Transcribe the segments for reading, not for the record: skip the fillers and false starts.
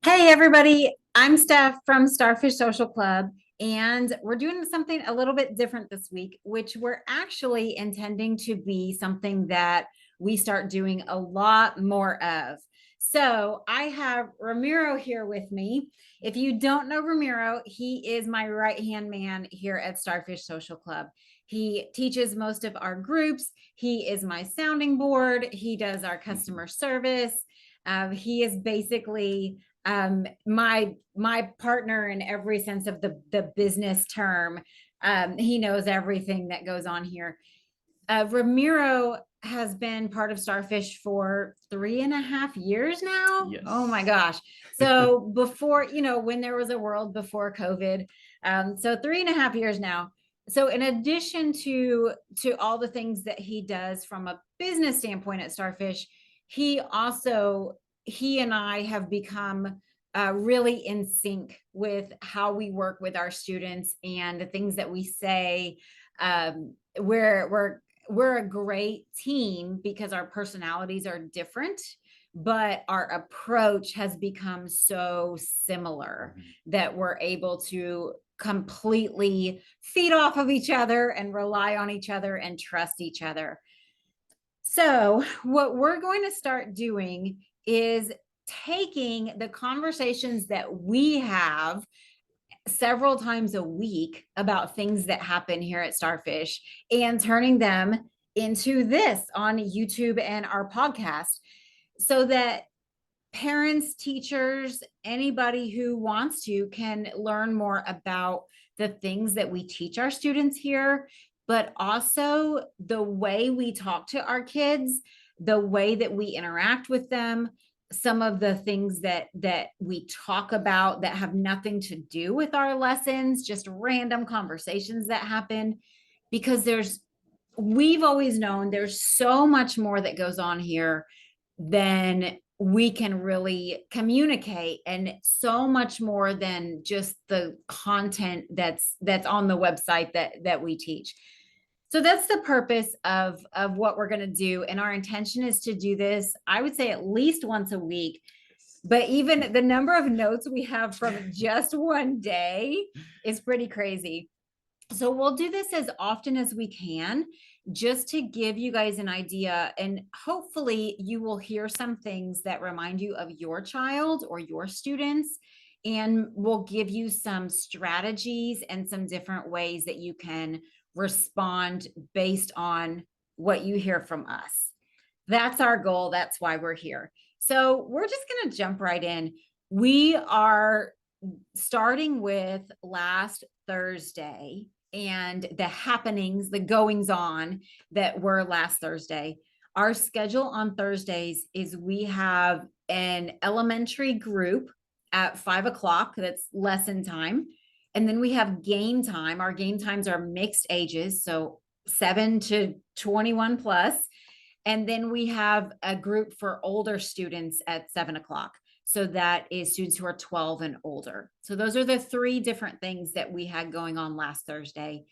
Hey everybody, I'm Steph from Starfish Social Club, and we're doing something a little bit different this week, which we're actually intending to be something that we start doing a lot more of. So I have Ramiro here with me. If you don't know Ramiro, he is my right-hand man here at Starfish Social Club. He teaches most of our groups. He is my sounding board. He does our customer service. He is basically my partner in every sense of the business term. He knows everything that goes on here. Ramiro has been part of Starfish for 3.5 years now. Yes. Oh my gosh. So before, when there was a world before COVID. So 3.5 years now. So in addition to all the things that he does from a business standpoint at Starfish, he and I have become really in sync with how we work with our students and the things that we say. We're a great team because our personalities are different, but our approach has become so similar that we're able to completely feed off of each other and rely on each other and trust each other. So, what we're going to start doing is taking the conversations that we have several times a week about things that happen here at Starfish and turning them into this on YouTube and our podcast so that parents, teachers, anybody who wants to can learn more about the things that we teach our students here, but also the way we talk to our kids, the way that we interact with them, some of the things that we talk about that have nothing to do with our lessons, just random conversations that happen, because we've always known there's so much more that goes on here than we can really communicate, and so much more than just the content that's on the website that we teach. So that's the purpose of what we're going to do, and our intention is to do this, I would say, at least once a week. But even the number of notes we have from just one day is pretty crazy. So we'll do this as often as we can, just to give you guys an idea, and hopefully you will hear some things that remind you of your child or your students, and we'll give you some strategies and some different ways that you can respond based on what you hear from us. That's our goal. That's why we're here. So we're just going to jump right in. We are starting with last Thursday and the happenings, the goings on that were last Thursday. Our schedule on Thursdays is we have an elementary group at 5 o'clock. That's lesson time. And then we have game time. Our game times are mixed ages, so 7 to 21 plus. And then we have a group for older students at 7 o'clock. So that is students who are 12 and older. So those are the three different things that we had going on last Thursday.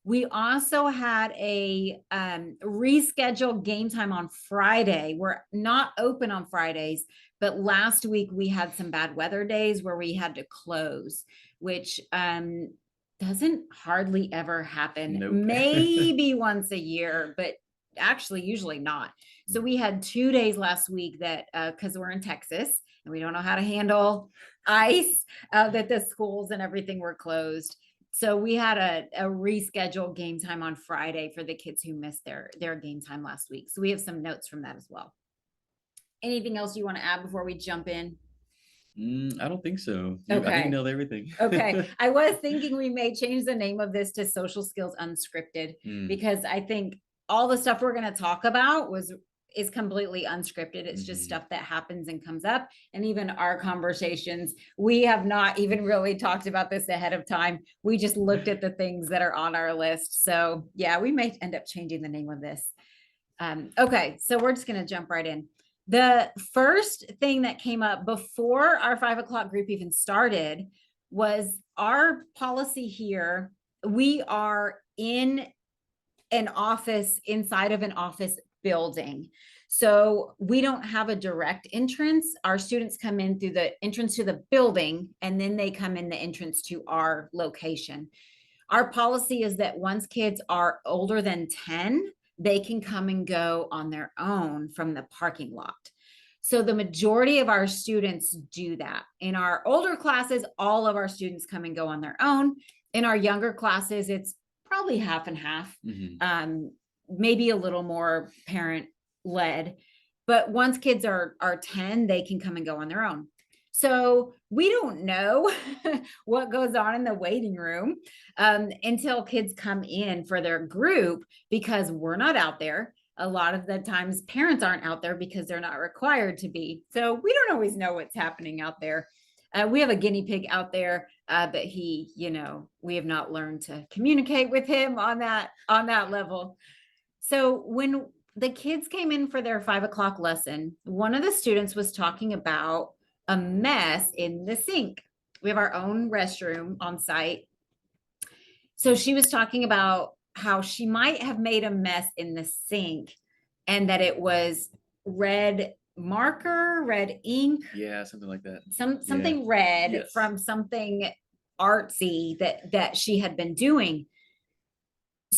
We also had a rescheduled game time on Friday. We're not open on Fridays, but last week we had some bad weather days where we had to close, which doesn't hardly ever happen. Nope. Maybe once a year, but actually usually not. So we had 2 days last week that because we're in Texas and we don't know how to handle ice, that the schools and everything were closed. So we had a rescheduled game time on Friday for the kids who missed their game time last week. So we have some notes from that as well. Anything else you want to add before we jump in? I don't think so. I think Okay. you nailed everything. Okay. I was thinking we may change the name of this to Social Skills Unscripted, because I think all the stuff we're going to talk about is completely unscripted. It's just stuff that happens and comes up. And even our conversations, we have not even really talked about this ahead of time. We just looked at the things that are on our list. So yeah, we may end up changing the name of this. Okay, so we're just going to jump right in. The first thing that came up before our 5 o'clock group even started was our policy here. We are in an office inside of an office building. So we don't have a direct entrance. Our students come in through the entrance to the building, and then they come in the entrance to our location. Our policy is that once kids are older than 10, they can come and go on their own from the parking lot. So the majority of our students do that. In our older classes, all of our students come and go on their own. In our younger classes, it's probably half and half, maybe a little more parent led. But once kids are 10, they can come and go on their own. So we don't know what goes on in the waiting room until kids come in for their group, because we're not out there. A lot of the times parents aren't out there because they're not required to be. So we don't always know what's happening out there. We have a guinea pig out there, but he, we have not learned to communicate with him on that level. So when the kids came in for their 5 o'clock lesson, one of the students was talking about a mess in the sink. We have our own restroom on site. So she was talking about how she might have made a mess in the sink, and that it was red marker, red ink. Yeah, something like that. Something red. Yes. From something artsy that she had been doing.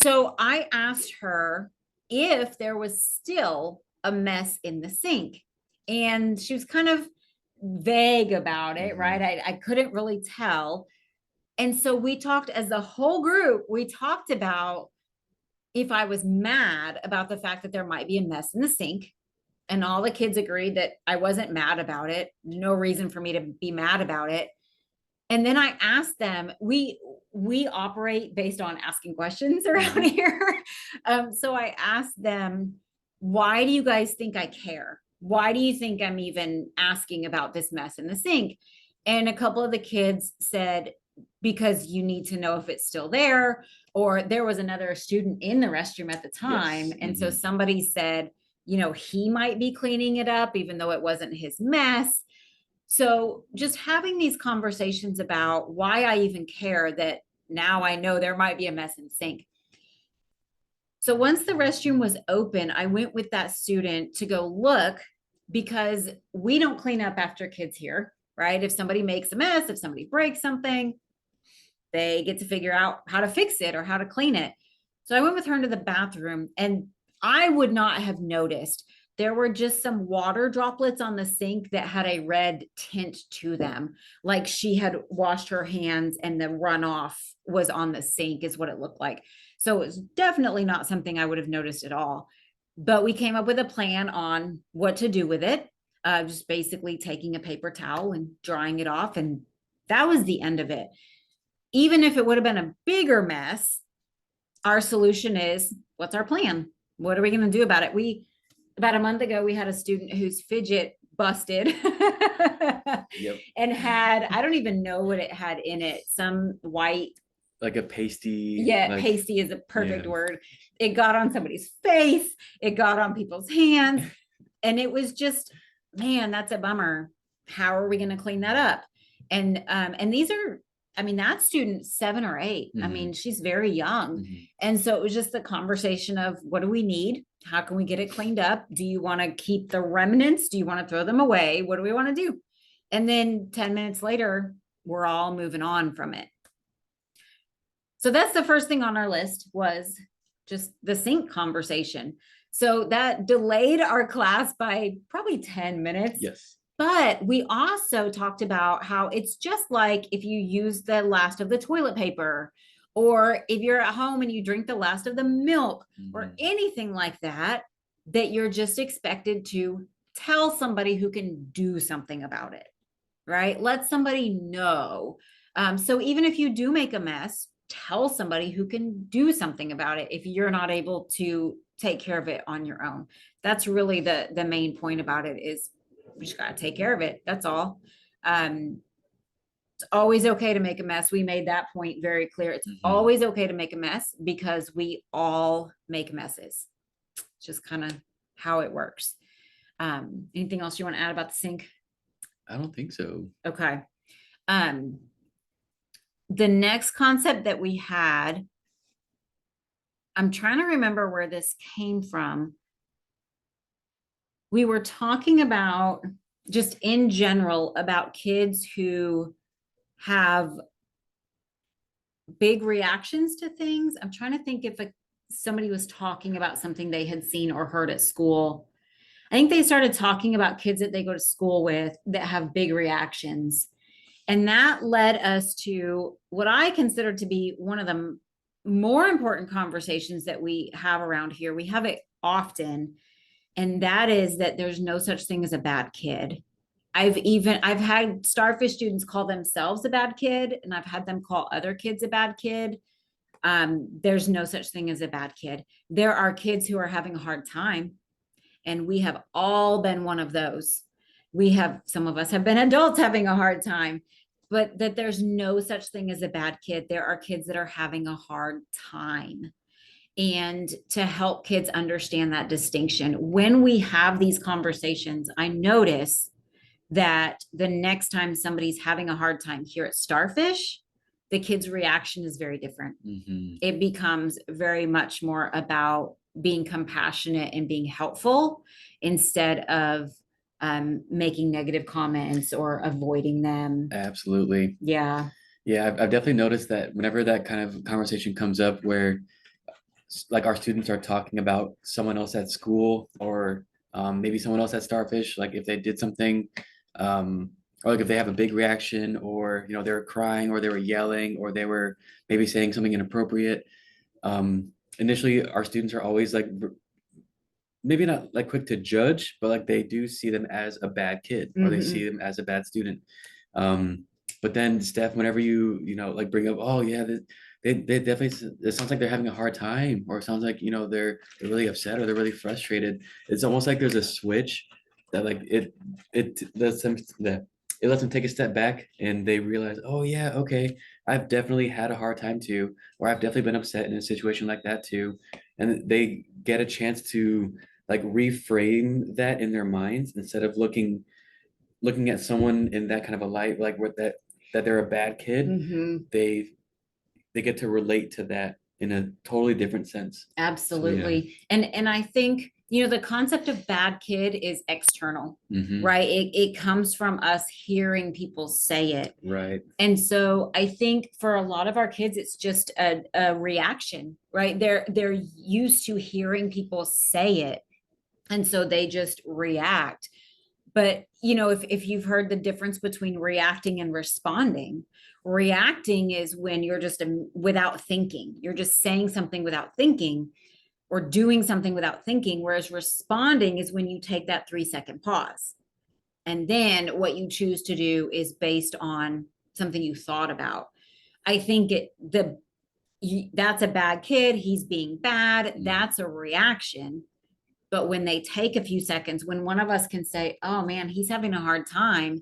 So I asked her if there was still a mess in the sink, and she was kind of vague about it, right? I couldn't really tell. And so we talked, as the whole group, we talked about if I was mad about the fact that there might be a mess in the sink. And all the kids agreed that I wasn't mad about it. No reason for me to be mad about it. And then I asked them, we operate based on asking questions around here. So I asked them, why do you guys think I care? Why do you think I'm even asking about this mess in the sink? And a couple of the kids said, because you need to know if it's still there, or there was another student in the restroom at the time. Yes. And so somebody said, he might be cleaning it up, even though it wasn't his mess. So just having these conversations about why I even care, that now I know there might be a mess in the sink. So once the restroom was open, I went with that student to go look, because we don't clean up after kids here, right? If somebody makes a mess, if somebody breaks something, they get to figure out how to fix it or how to clean it. So I went with her into the bathroom, and I would not have noticed. There were just some water droplets on the sink that had a red tint to them. Like she had washed her hands and the runoff was on the sink, is what it looked like. So it was definitely not something I would have noticed at all. But we came up with a plan on what to do with it. Just basically taking a paper towel and drying it off. And that was the end of it. Even if it would have been a bigger mess, our solution is, what's our plan? What are we going to do about it? About a month ago, we had a student whose fidget busted. Yep. And had, I don't even know what it had in it, some white. Like a pasty. Yeah, pasty is a perfect word. It got on somebody's face. It got on people's hands. And it was just, man, that's a bummer. How are we going to clean that up? And these are, that student 7 or 8. She's very young. And so it was just the conversation of, what do we need? How can we get it cleaned up? Do you want to keep the remnants? Do you want to throw them away? What do we want to do? And then 10 minutes later, we're all moving on from it. So that's the first thing on our list, was just the sink conversation. So that delayed our class by probably 10 minutes. Yes. But we also talked about how it's just like if you use the last of the toilet paper, or if you're at home and you drink the last of the milk, or anything like that, that you're just expected to tell somebody who can do something about it, right? Let somebody know. So even if you do make a mess, tell somebody who can do something about it if you're not able to take care of it on your own. That's really the main point about it, is we just got to take care of it. That's all. It's always okay to make a mess. We made that point very clear. It's always okay to make a mess, because we all make messes. It's just kind of how it works. Anything else you want to add about the sink? I don't think so. Okay. The next concept that we had, I'm trying to remember where this came from. we were talking about just in general about kids who have big reactions to things. I'm trying to think if somebody was talking about something they had seen or heard at school. I think they started talking about kids that they go to school with that have big reactions. And that led us to what I consider to be one of the more important conversations that we have around here. We have it often, and that is that there's no such thing as a bad kid. I've had starfish students call themselves a bad kid, and I've had them call other kids a bad kid. There's no such thing as a bad kid. There are kids who are having a hard time, and we have all been one of those. Some of us have been adults having a hard time, but that there's no such thing as a bad kid. There are kids that are having a hard time. And to help kids understand that distinction, when we have these conversations, I notice that the next time somebody's having a hard time here at Starfish, the kid's reaction is very different. It becomes very much more about being compassionate and being helpful instead of making negative comments or avoiding them. Absolutely. Yeah. Yeah, I've definitely noticed that whenever that kind of conversation comes up where like our students are talking about someone else at school or maybe someone else at Starfish, like if they did something, or like if they have a big reaction or, they were crying or they were yelling or they were maybe saying something inappropriate. Initially, our students are always like, maybe not like quick to judge, but like they do see them as a bad kid or they see them as a bad student. But then Steph, whenever like bring up, oh yeah, they definitely, it sounds like they're having a hard time, or it sounds like, they're really upset or they're really frustrated. It's almost like there's a switch that like it lets them it lets them take a step back and they realize, oh yeah, okay, I've definitely had a hard time too, or I've definitely been upset in a situation like that too. And they get a chance to like reframe that in their minds instead of looking at someone in that kind of a light, like with that they're a bad kid. They get to relate to that in a totally different sense. Absolutely. And I think, the concept of bad kid is external, right? It comes from us hearing people say it. Right. And so I think for a lot of our kids, it's just a reaction, right? They're used to hearing people say it. And so they just react. But, if you've heard the difference between reacting and responding, reacting is when you're just without thinking, you're just saying something without thinking or doing something without thinking. Whereas responding is when you take that 3-second pause. And then what you choose to do is based on something you thought about. I think that's a bad kid. He's being bad. That's a reaction. But when they take a few seconds, when one of us can say, oh man, he's having a hard time,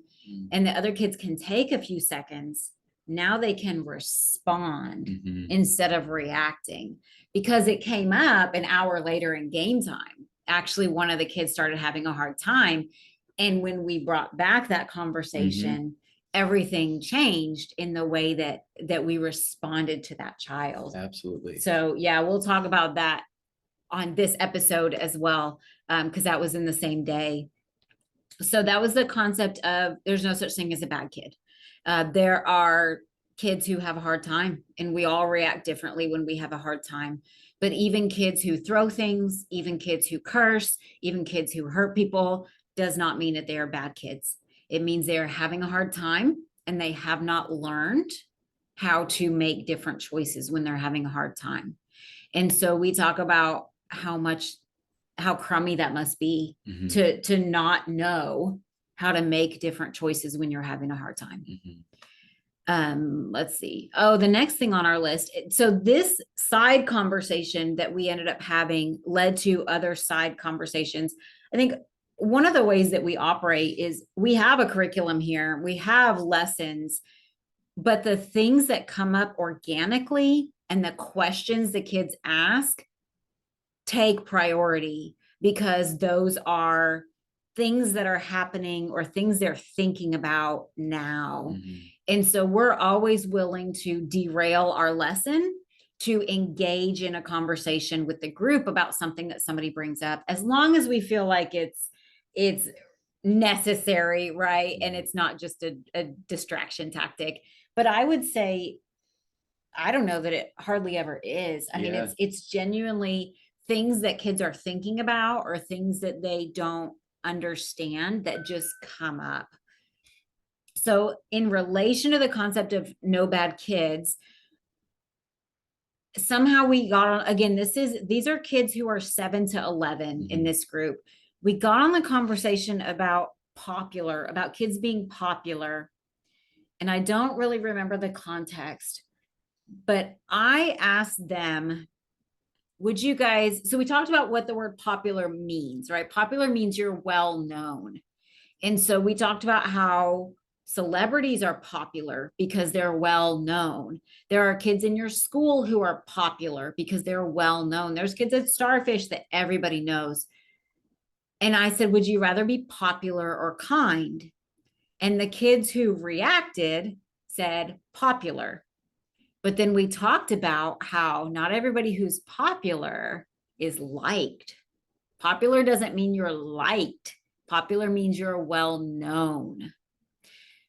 and the other kids can take a few seconds, now they can respond instead of reacting, because it came up an hour later in game time. Actually, one of the kids started having a hard time. And when we brought back that conversation, everything changed in the way that we responded to that child. Absolutely. So yeah, we'll talk about that on this episode as well, because that was in the same day. So that was the concept of there's no such thing as a bad kid. There are kids who have a hard time, and we all react differently when we have a hard time. But even kids who throw things, even kids who curse, even kids who hurt people, does not mean that they are bad kids. It means they are having a hard time and they have not learned how to make different choices when they're having a hard time. And so we talk about how crummy that must be to not know how to make different choices when you're having a hard time. Let's see. Oh, the next thing on our list. So this side conversation that we ended up having led to other side conversations. I think one of the ways that we operate is we have a curriculum here, we have lessons, but the things that come up organically and the questions the kids ask take priority, because those are things that are happening or things they're thinking about now. And so we're always willing to derail our lesson to engage in a conversation with the group about something that somebody brings up, as long as we feel like it's it's necessary, right? And it's not just a distraction tactic. But I would say, I don't know that it hardly ever is. I mean, Yeah. it's genuinely things that kids are thinking about or things that they don't understand that just come up. So in relation to the concept of no bad kids, somehow we got on, again, these are kids who are 7 to 11 in this group. We got on the conversation about kids being popular. And I don't really remember the context, but I asked them, would you guys, so we talked about what the word popular means, right? Popular means you're well known. And so we talked about how celebrities are popular because they're well known. There are kids in your school who are popular because they're well known. There's kids at Starfish that everybody knows. And I said, would you rather be popular or kind? And the kids who reacted said popular. But then we talked about how not everybody who's popular is liked. Popular doesn't mean you're liked. Popular means you're well known.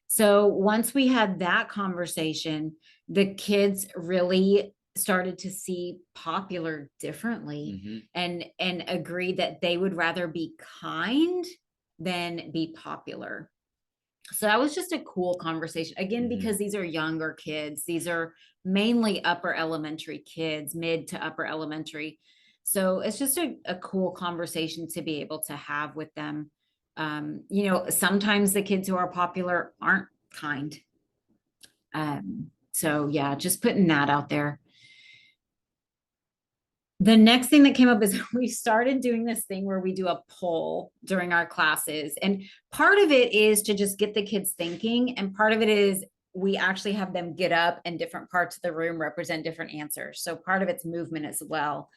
So once we had that conversation, the kids really started to see popular differently and agree that they would rather be kind than be popular. So that was just a cool conversation again, because these are younger kids. These are mainly upper elementary kids, mid to upper elementary. So it's just a cool conversation to be able to have with them. Sometimes the kids who are popular aren't kind. So yeah, just putting that out there. The next thing that came up is we started doing this thing where we do a poll during our classes. And part of it is to just get the kids thinking. And part of it is we actually have them get up and different parts of the room represent different answers. So part of it's movement as well.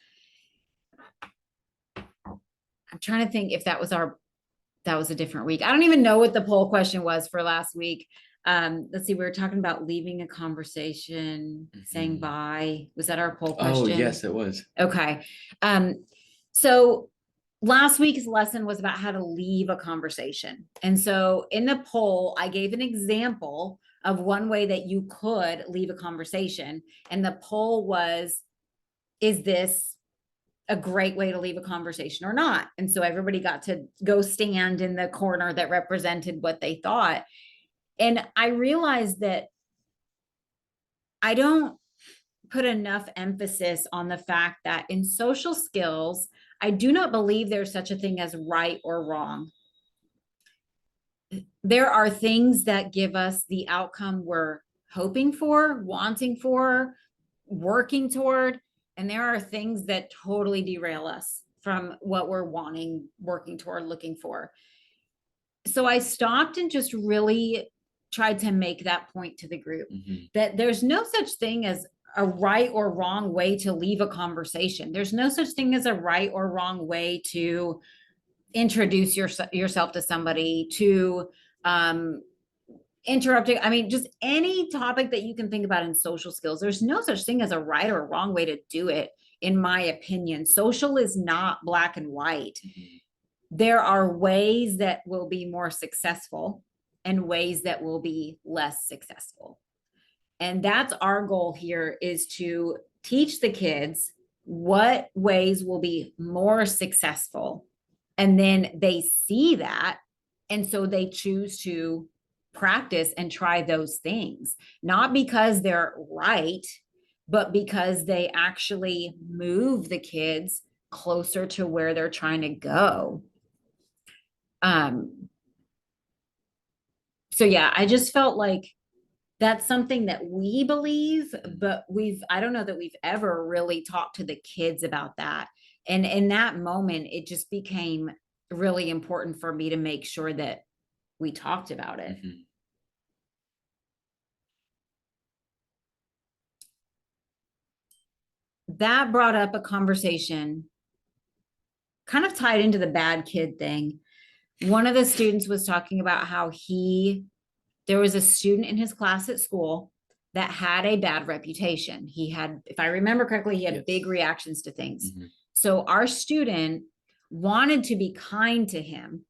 I'm trying to think if that was a different week. I don't even know what the poll question was for last week. Let's see, we were talking about leaving a conversation, saying bye. Was that our poll question? Oh, yes, it was. Okay. So last week's lesson was about how to leave a conversation. And so in the poll, I gave an example of one way that you could leave a conversation. And the poll was, is this a great way to leave a conversation or not? And so everybody got to go stand in the corner that represented what they thought. And I realized that I don't put enough emphasis on the fact that in social skills, I do not believe there's such a thing as right or wrong. There are things that give us the outcome we're hoping for, wanting for, working toward, and there are things that totally derail us from what we're wanting, working toward, looking for. So I stopped and just really tried to make that point to the group that there's no such thing as a right or wrong way to leave a conversation. There's no such thing as a right or wrong way to introduce yourself to somebody, to interrupting. I mean, just any topic that you can think about in social skills. There's no such thing as a right or wrong way to do it, in my opinion. Social is not black and white. There are ways that will be more successful and ways that will be less successful. And that's our goal here, is to teach the kids what ways will be more successful. And then they see that. And so they choose to practice and try those things, not because they're right, but because they actually move the kids closer to where they're trying to go. So yeah, I just felt like that's something that we believe, but I don't know that we've ever really talked to the kids about that. And in that moment, it just became really important for me to make sure that we talked about it. That brought up a conversation kind of tied into the bad kid thing. One of the students was talking about how there was a student in his class at school that had a bad reputation. He had, if I remember correctly, he had big reactions to things. So our student wanted to be kind to him,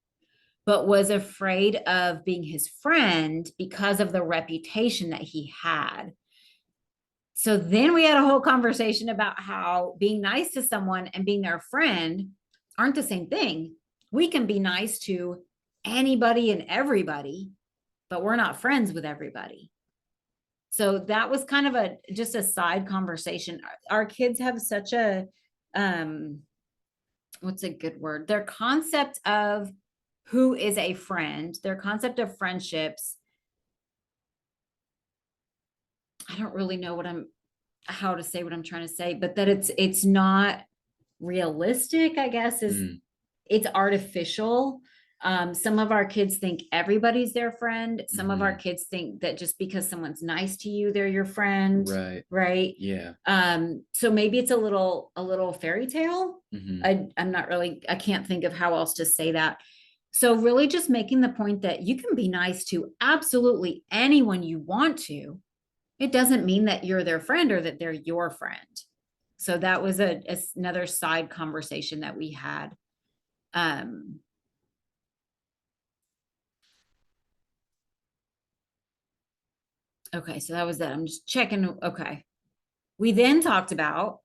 but was afraid of being his friend because of the reputation that he had. So then we had a whole conversation about how being nice to someone and being their friend aren't the same thing. We can be nice to anybody and everybody, but we're not friends with everybody. So that was kind of just a side conversation. Our kids have such a what's a good word? Their concept of who is a friend, their concept of friendships. I don't really know how to say what I'm trying to say, but that it's not realistic, I guess, is it's artificial. Some of our kids think everybody's their friend. Some of our kids think that just because someone's nice to you, they're your friend. Right. Right. Yeah. So maybe it's a little fairy tale. I'm not really, I can't think of how else to say that. So really just making the point that you can be nice to absolutely anyone you want to. It doesn't mean that you're their friend or that they're your friend. So that was another side conversation that we had. Okay, so that was that. I'm just checking. Okay. We then talked about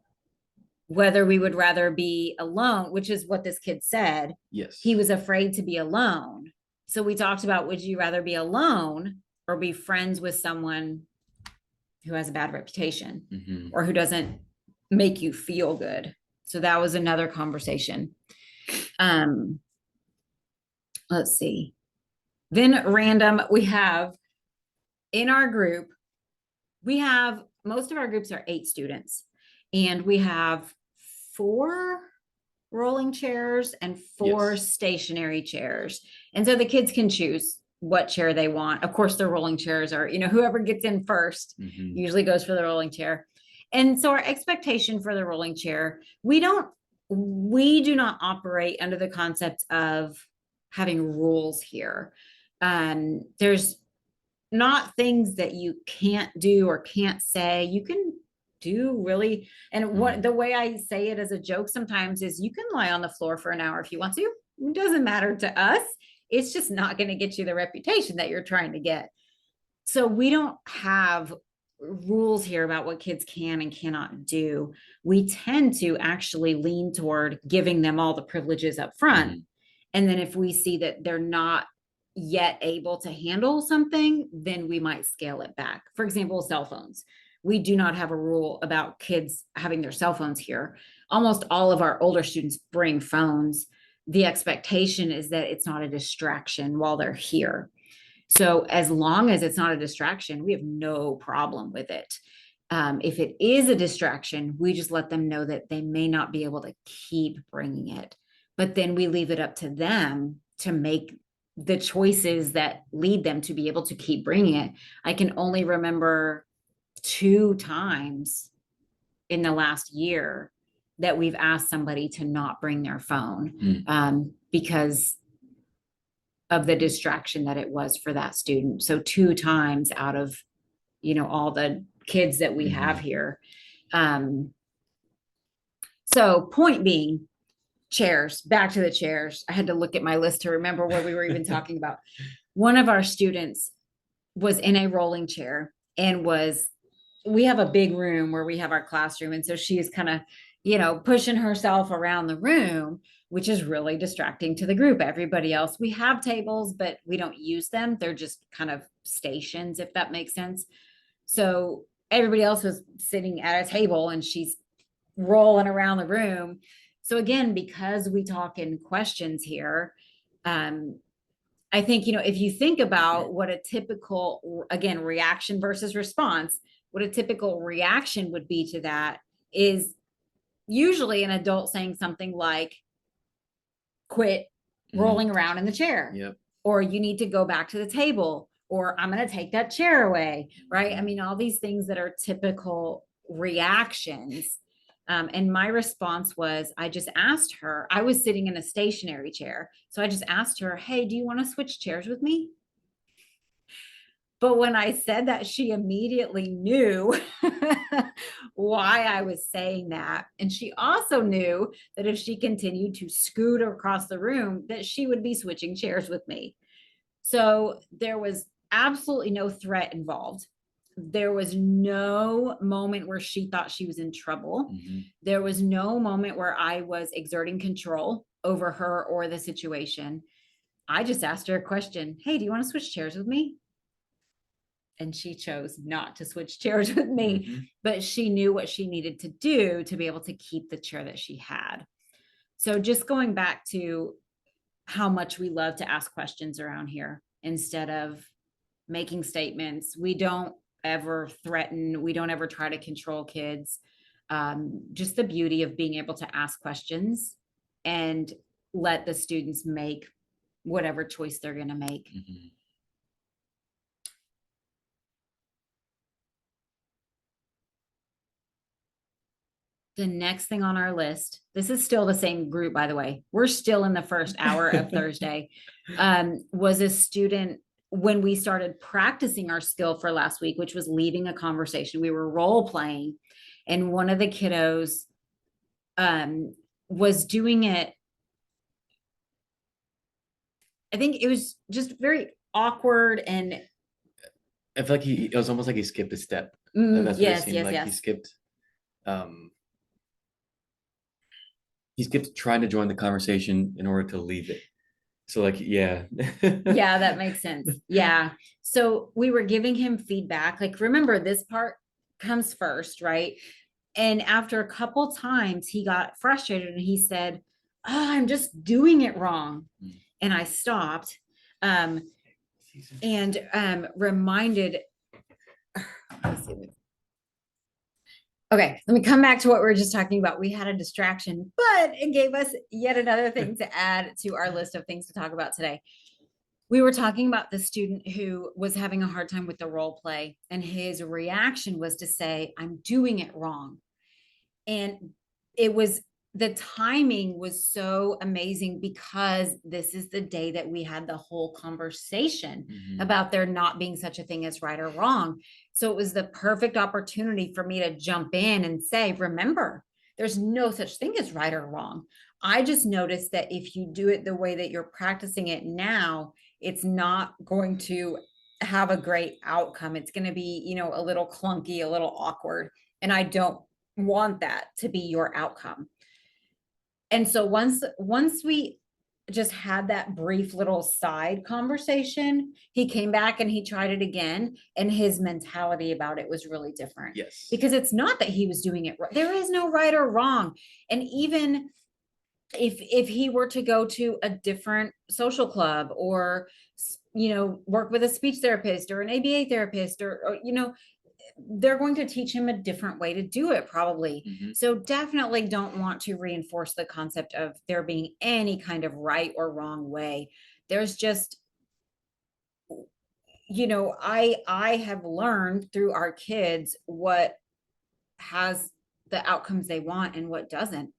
whether we would rather be alone, which is what this kid said. Yes. He was afraid to be alone. So we talked about, would you rather be alone or be friends with someone who has a bad reputation or who doesn't make you feel good? So that was another conversation. Let's see. Then random, we have in our group, most of our groups are 8 students, and we have 4 rolling chairs and 4 stationary chairs. And so the kids can choose what chair they want. Of course, the rolling chairs are, whoever gets in first usually goes for the rolling chair. And so our expectation for the rolling chair, we do not operate under the concept of having rules here. There's not things that you can't do or can't say. You can do really, and what the way I say it as a joke sometimes is you can lie on the floor for an hour if you want to. It doesn't matter to us. It's just not going to get you the reputation that you're trying to get. So we don't have rules here about what kids can and cannot do. We tend to actually lean toward giving them all the privileges up front. And then if we see that they're not yet able to handle something, then we might scale it back. For example, cell phones. We do not have a rule about kids having their cell phones here. Almost all of our older students bring phones. The expectation is that it's not a distraction while they're here. So as long as it's not a distraction, we have no problem with it. If it is a distraction, we just let them know that they may not be able to keep bringing it. But then we leave it up to them to make the choices that lead them to be able to keep bringing it. I can only remember 2 times in the last year that we've asked somebody to not bring their phone because of the distraction that it was for that student. So 2 times out of, all the kids that we have here. So point being, chairs, back to the chairs. I had to look at my list to remember what we were even talking about. One of our students was in a rolling chair and we have a big room where we have our classroom. And so she is kind of, pushing herself around the room, which is really distracting to the group. Everybody else, we have tables, but we don't use them. They're just kind of stations, if that makes sense. So everybody else was sitting at a table and she's rolling around the room. So again, because we talk in questions here, I think, if you think about what a typical, again, reaction versus response, what a typical reaction would be to that is usually an adult saying something like, quit rolling around in the chair, or you need to go back to the table, or I'm going to take that chair away, right? I mean, all these things that are typical reactions. And my response was, I just asked her, I was sitting in a stationary chair. So I just asked her, hey, do you want to switch chairs with me? But when I said that, she immediately knew why I was saying that. And she also knew that if she continued to scoot across the room, that she would be switching chairs with me. So there was absolutely no threat involved. There was no moment where she thought she was in trouble. There was no moment where I was exerting control over her or the situation. I just asked her a question. Hey, do you want to switch chairs with me? And she chose not to switch chairs with me, but she knew what she needed to do to be able to keep the chair that she had. So just going back to how much we love to ask questions around here instead of making statements. We don't ever threaten, we don't ever try to control kids. Just the beauty of being able to ask questions and let the students make whatever choice they're going to make. The next thing on our list, this is still the same group, by the way, we're still in the first hour of Thursday, was a student when we started practicing our skill for last week, which was leading a conversation. We were role playing, and one of the kiddos was doing it. I think it was just very awkward, and I feel like it was almost like he skipped a step. Yes, That's what it seemed like. He skipped trying to join the conversation in order to leave it. So like, yeah. Yeah, that makes sense. Yeah. So we were giving him feedback. Like, remember, this part comes first, right? And after a couple times, he got frustrated and he said, "Oh, I'm just doing it wrong." And I stopped and reminded. Okay, let me come back to what we were just talking about. We had a distraction, but it gave us yet another thing to add to our list of things to talk about today. We were talking about the student who was having a hard time with the role play, and his reaction was to say, "I'm doing it wrong." And it was, the timing was so amazing because this is the day that we had the whole conversation about there not being such a thing as right or wrong. So it was the perfect opportunity for me to jump in and say, remember, there's no such thing as right or wrong. I just noticed that if you do it the way that you're practicing it now, it's not going to have a great outcome. It's going to be, a little clunky, a little awkward. And I don't want that to be your outcome. And so once we just had that brief little side conversation, he came back and he tried it again, and his mentality about it was really different. Yes. Because it's not that he was doing it right. There is no right or wrong. And even if he were to go to a different social club or work with a speech therapist or an ABA therapist or they're going to teach him a different way to do it probably. So definitely don't want to reinforce the concept of there being any kind of right or wrong way. There's just, I have learned through our kids what has the outcomes they want and what doesn't.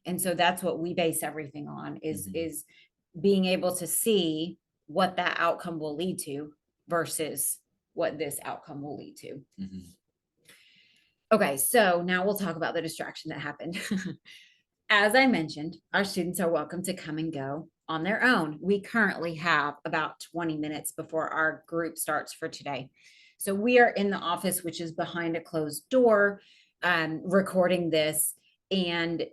And so that's what we base everything on is being able to see what that outcome will lead to versus what this outcome will lead to. Okay, so now we'll talk about the distraction that happened. As I mentioned, our students are welcome to come and go on their own. We currently have about 20 minutes before our group starts for today. So we are in the office, which is behind a closed door, recording this, and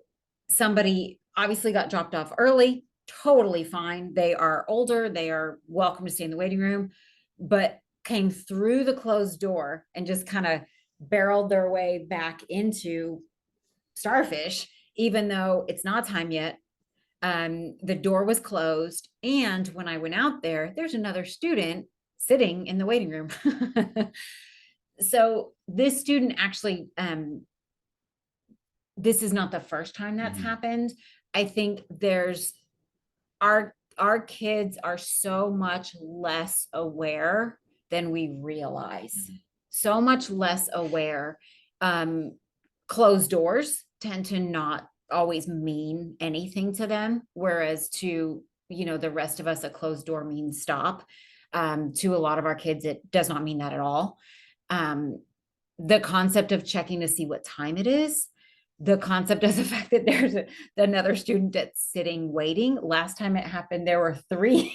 somebody obviously got dropped off early, totally fine. They are older, they are welcome to stay in the waiting room, but came through the closed door and just kind of barreled their way back into Starfish, even though it's not time yet. The door was closed. And when I went out there, there's another student sitting in the waiting room. So this student actually, this is not the first time that's happened. I think there's our kids are so much less aware than we realize. So much less aware. Closed doors tend to not always mean anything to them, whereas to the rest of us, a closed door means stop. To a lot of our kids, it does not mean that at all. The concept of checking to see what time it is, the concept of the fact that there's another student that's sitting waiting. Last time it happened, there were 3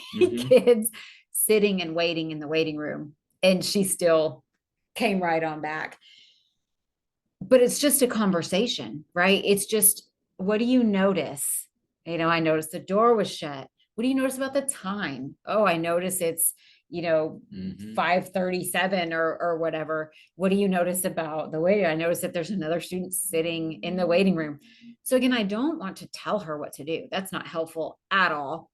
kids sitting and waiting in the waiting room, and she still came right on back. But it's just a conversation, right? It's just, what do you notice? I noticed the door was shut. What do you notice about the time? Oh, I notice it's, 5:37 or whatever. What do you notice about the waiting? I notice that there's another student sitting in the waiting room. So again, I don't want to tell her what to do. That's not helpful at all.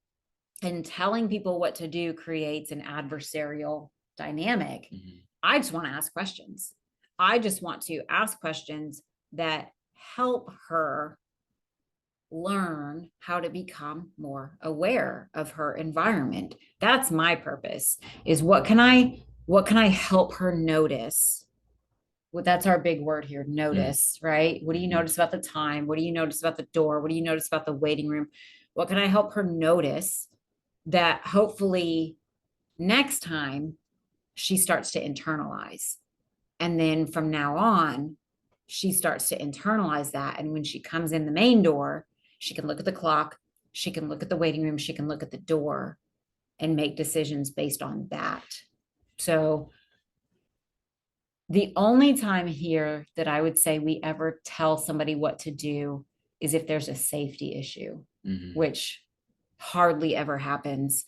And telling people what to do creates an adversarial dynamic. I just want to ask questions. I just want to ask questions that help her learn how to become more aware of her environment. That's my purpose, is what can I help her notice? Well, that's our big word here, notice, right? What do you notice about the time? What do you notice about the door? What do you notice about the waiting room? What can I help her notice that hopefully next time she starts to internalize? And then from now on, she starts to internalize that. And when she comes in the main door, she can look at the clock, she can look at the waiting room, she can look at the door and make decisions based on that. So the only time here that I would say we ever tell somebody what to do is if there's a safety issue, which hardly ever happens.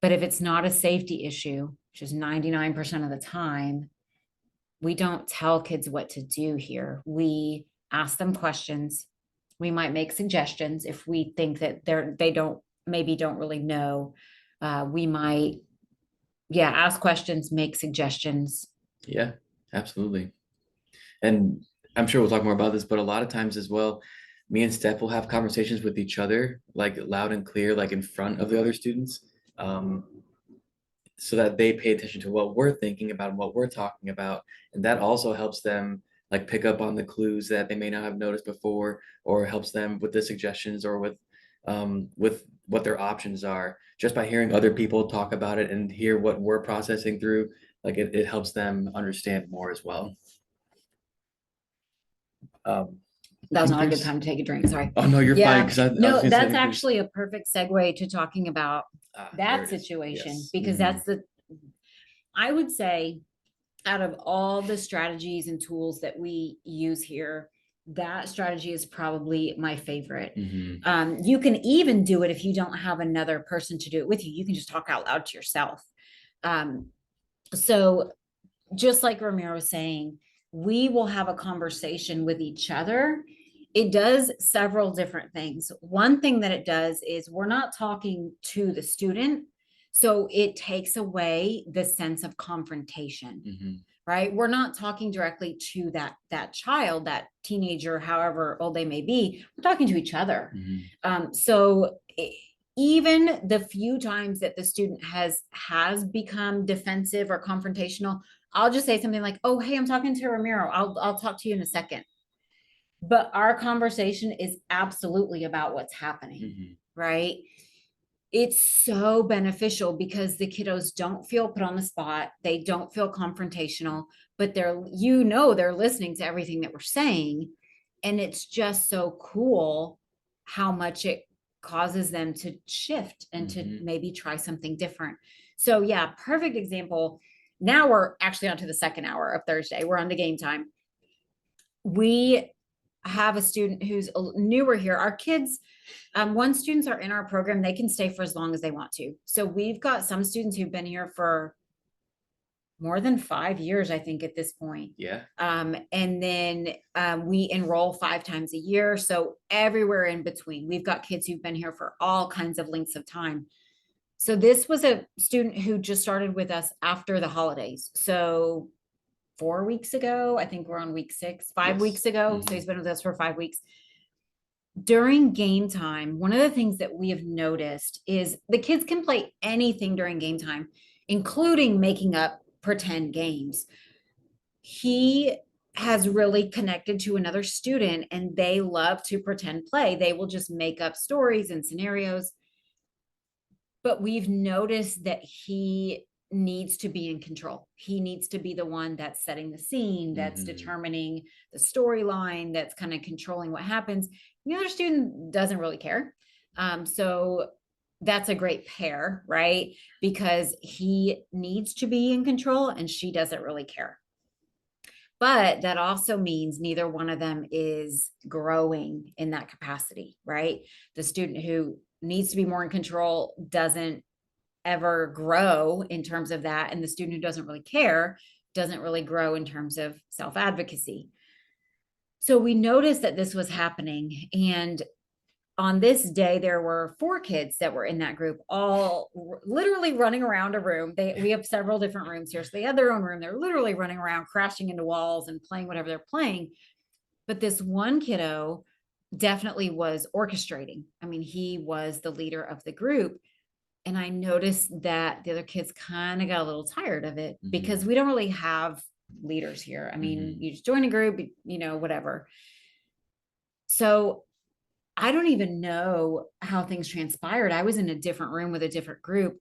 But if it's not a safety issue, which is 99% of the time, we don't tell kids what to do here. We ask them questions. We might make suggestions if we think that they don't really know. We might, ask questions, make suggestions. Yeah, absolutely. And I'm sure we'll talk more about this, but a lot of times as well, me and Steph will have conversations with each other, like loud and clear, like in front of the other students, so that they pay attention to what we're thinking about and what we're talking about. And that also helps them like pick up on the clues that they may not have noticed before, or helps them with the suggestions or with what their options are. Just by hearing other people talk about it and hear what we're processing through, like it helps them understand more as well. That was not a good time to take a drink. Sorry. Oh no, you're fine. No, that's actually a perfect segue to talking about that situation, because that's I would say, out of all the strategies and tools that we use here, that strategy is probably my favorite. You can even do it if you don't have another person to do it with you. You can just talk out loud to yourself. So just like Ramiro was saying, we will have a conversation with each other. It does several different things. One thing that it does is we're not talking to the student, so it takes away the sense of confrontation, right? We're not talking directly to that child, that teenager, however old they may be. We're talking to each other. So even the few times that the student has become defensive or confrontational, I'll just say something like, "Oh, hey, I'm talking to Ramiro. I'll talk to you in a second." But our conversation is absolutely about what's happening, right? It's so beneficial because the kiddos don't feel put on the spot. They don't feel confrontational, but they're listening to everything that we're saying. And it's just so cool how much it causes them to shift and to maybe try something different. So yeah, perfect example. Now we're actually on to the second hour of Thursday. We're on to game time. We have a student who's newer here. Our kids, once students are in our program, they can stay for as long as they want to. So we've got some students who've been here for more than 5 years, I think, at this point. And then we enroll 5 times a year. So everywhere in between, we've got kids who've been here for all kinds of lengths of time. So this was a student who just started with us after the holidays. So 4 weeks ago, I think we're on week 6, 5 weeks ago. So he's been with us for 5 weeks. During game time, one of the things that we have noticed is the kids can play anything during game time, including making up pretend games. He has really connected to another student and they love to pretend play. They will just make up stories and scenarios. but we've noticed that he needs to be in control. He needs to be the one that's setting the scene, that's determining the storyline, that's kind of controlling what happens. The other student doesn't really care. So that's a great pair, right? Because he needs to be in control and she doesn't really care. But that also means neither one of them is growing in that capacity, right? The student who needs to be more in control doesn't ever grow in terms of that. And the student who doesn't really care doesn't really grow in terms of self advocacy. So we noticed that this was happening. And on this day, there were 4 kids that were in that group, all literally running around a room. We have several different rooms here. So they had their own room. They're literally running around, crashing into walls and playing whatever they're playing. But this one kiddo definitely was orchestrating. I mean, he was the leader of the group. And I noticed that the other kids kind of got a little tired of it because we don't really have leaders here. I mean, you just join a group, whatever. So I don't even know how things transpired. I was in a different room with a different group,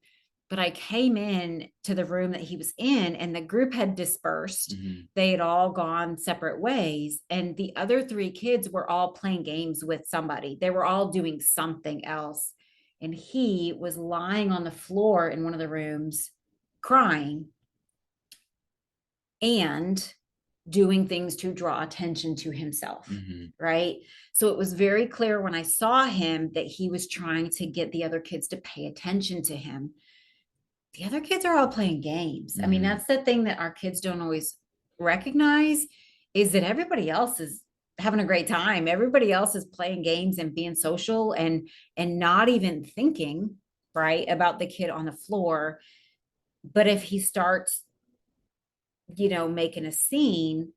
but I came in to the room that he was in and the group had dispersed. They had all gone separate ways. And the other 3 kids were all playing games with somebody. They were all doing something else. And he was lying on the floor in one of the rooms crying and doing things to draw attention to himself. Right. So it was very clear when I saw him that he was trying to get the other kids to pay attention to him. The other kids are all playing games. I mean, that's the thing that our kids don't always recognize, is that everybody else is having a great time. Everybody else is playing games and being social and not even thinking, right, about the kid on the floor. But if he starts, making a scene,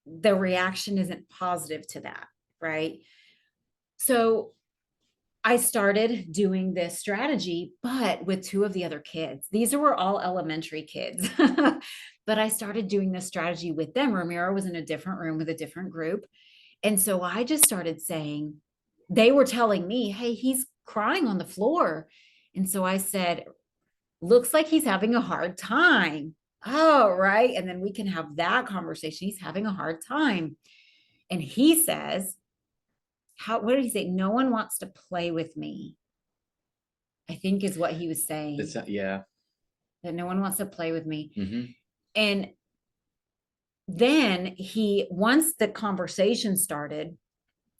the reaction isn't positive to that, right? So I started doing this strategy, but with 2 of the other kids. These were all elementary kids. But I started doing this strategy with them. Ramiro was in a different room with a different group. And so I just started saying, they were telling me, hey, he's crying on the floor. And so I said, looks like he's having a hard time. Oh, right. And then we can have that conversation. He's having a hard time. And he says, what did he say? No one wants to play with me, I think is what he was saying. Yeah. That no one wants to play with me. And then once the conversation started,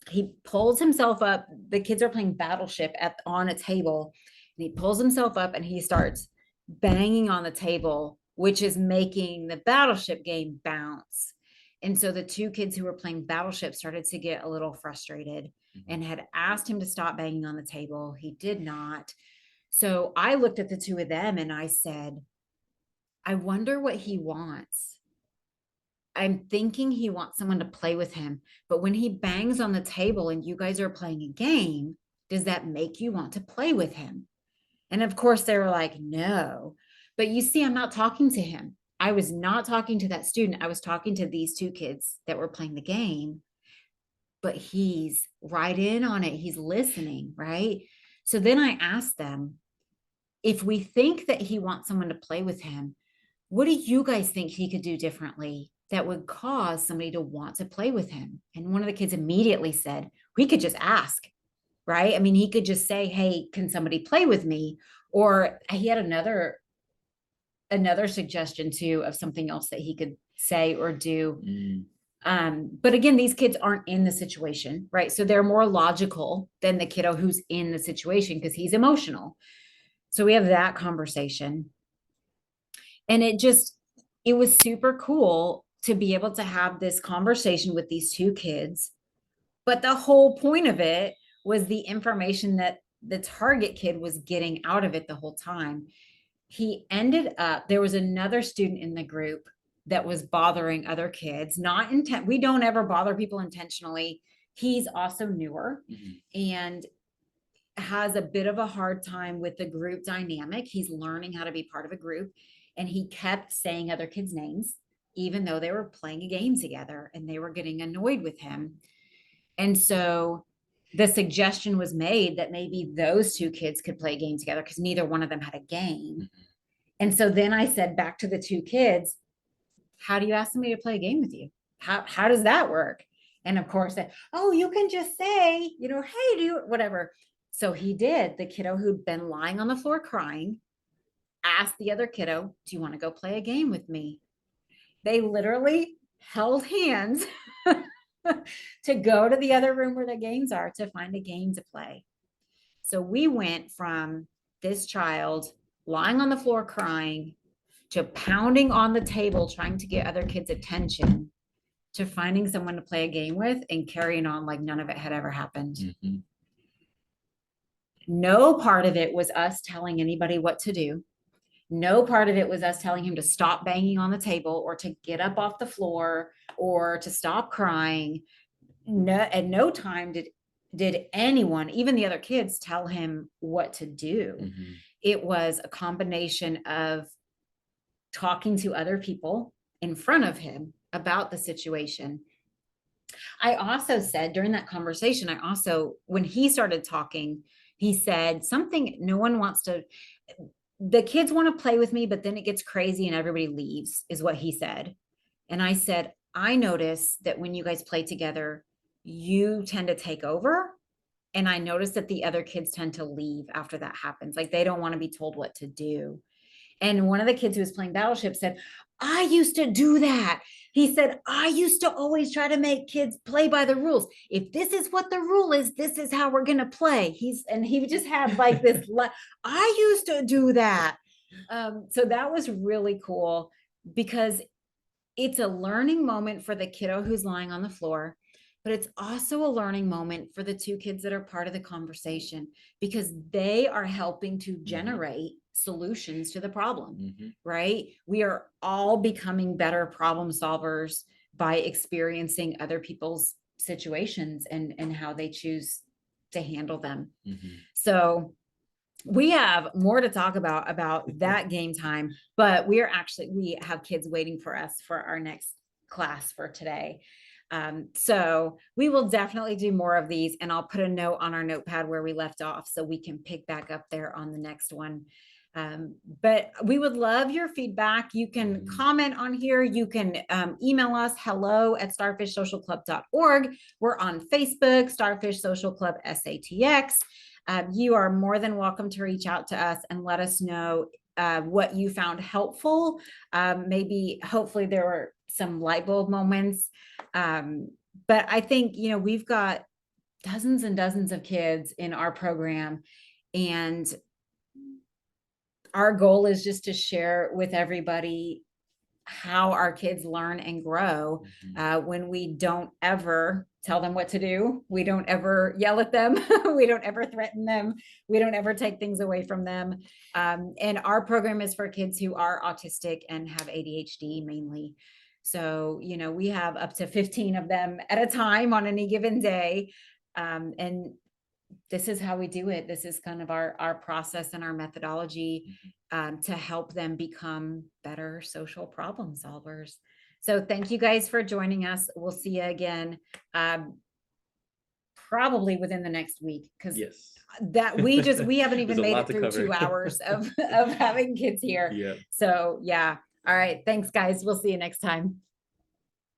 he pulls himself up. The kids are playing Battleship on a table. And he pulls himself up and he starts banging on the table, which is making the Battleship game bounce. And so the 2 kids who were playing Battleship started to get a little frustrated and had asked him to stop banging on the table. He did not. So I looked at the 2 of them and I said, I wonder what he wants. I'm thinking he wants someone to play with him. But when he bangs on the table and you guys are playing a game, does that make you want to play with him? And of course, they were like, no. But you see, I'm not talking to him. I was not talking to that student. I was talking to these 2 kids that were playing the game. But he's right in on it. He's listening, right? So then I asked them, if we think that he wants someone to play with him, what do you guys think he could do differently that would cause somebody to want to play with him? And one of the kids immediately said, we could just ask, right? I mean, he could just say, hey, can somebody play with me? Or he had another suggestion too of something else that he could say or do. But again, these kids aren't in the situation, right? So they're more logical than the kiddo who's in the situation because he's emotional. So we have that conversation. And it was super cool to be able to have this conversation with these 2 kids. But the whole point of it was the information that the target kid was getting out of it the whole time. There was another student in the group that was bothering other kids, we don't ever bother people intentionally. He's also newer and has a bit of a hard time with the group dynamic. He's learning how to be part of a group. And he kept saying other kids' names, even though they were playing a game together and they were getting annoyed with him. And so the suggestion was made that maybe those two kids could play a game together because neither one of them had a game. And so then I said back to the two kids, how do you ask somebody to play a game with you? How does that work? And of course, oh, you can just say, hey, do you, whatever. So he did. The kiddo who'd been lying on the floor crying asked the other kiddo, do you want to go play a game with me? They literally held hands to go to the other room where the games are to find a game to play. So we went from this child lying on the floor crying to pounding on the table trying to get other kids' attention to finding someone to play a game with and carrying on like none of it had ever happened. Mm-hmm. No part of it was us telling anybody what to do. No part of it was us telling him to stop banging on the table or to get up off the floor or to stop crying. No, at no time did anyone, even the other kids, tell him what to do. Mm-hmm. It was a combination of talking to other people in front of him about the situation. I also said during that conversation, when he started talking, he said something, no one wants to, the kids want to play with me, but then it gets crazy and everybody leaves, is what he said. And I said, I notice that when you guys play together, you tend to take over. And I notice that the other kids tend to leave after that happens. Like they don't want to be told what to do. And one of the kids who was playing Battleship said, I used to do that. He said, I used to always try to make kids play by the rules. If this is what the rule is, this is how we're going to play. He just had like this, I used to do that. So that was really cool because it's a learning moment for the kiddo who's lying on the floor, but it's also a learning moment for the two kids that are part of the conversation because they are helping to generate solutions to the problem, right? We are all becoming better problem solvers by experiencing other people's situations and how they choose to handle them. So we have more to talk about that game time, but we have kids waiting for us for our next class for today. So we will definitely do more of these, and I'll put a note on our notepad where we left off so we can pick back up there on the next one. But we would love your feedback. You can comment on here. You can email us hello@starfishsocialclub.org. We're on Facebook, Starfish Social Club SATX. You are more than welcome to reach out to us and let us know what you found helpful. Hopefully there were some light bulb moments. But I think, we've got dozens and dozens of kids in our program, and our goal is just to share with everybody how our kids learn and grow when we don't ever tell them what to do. We don't ever yell at them. We don't ever threaten them. We don't ever take things away from them. And our program is for kids who are autistic and have ADHD mainly. So, we have up to 15 of them at a time on any given day. And this is how we do it. This is kind of our process and our methodology to help them become better social problem solvers. So thank you guys for joining us. We'll see you again probably within the next week, because we haven't even made it through 2 hours of having kids here. So yeah. All right. Thanks, guys. We'll see you next time.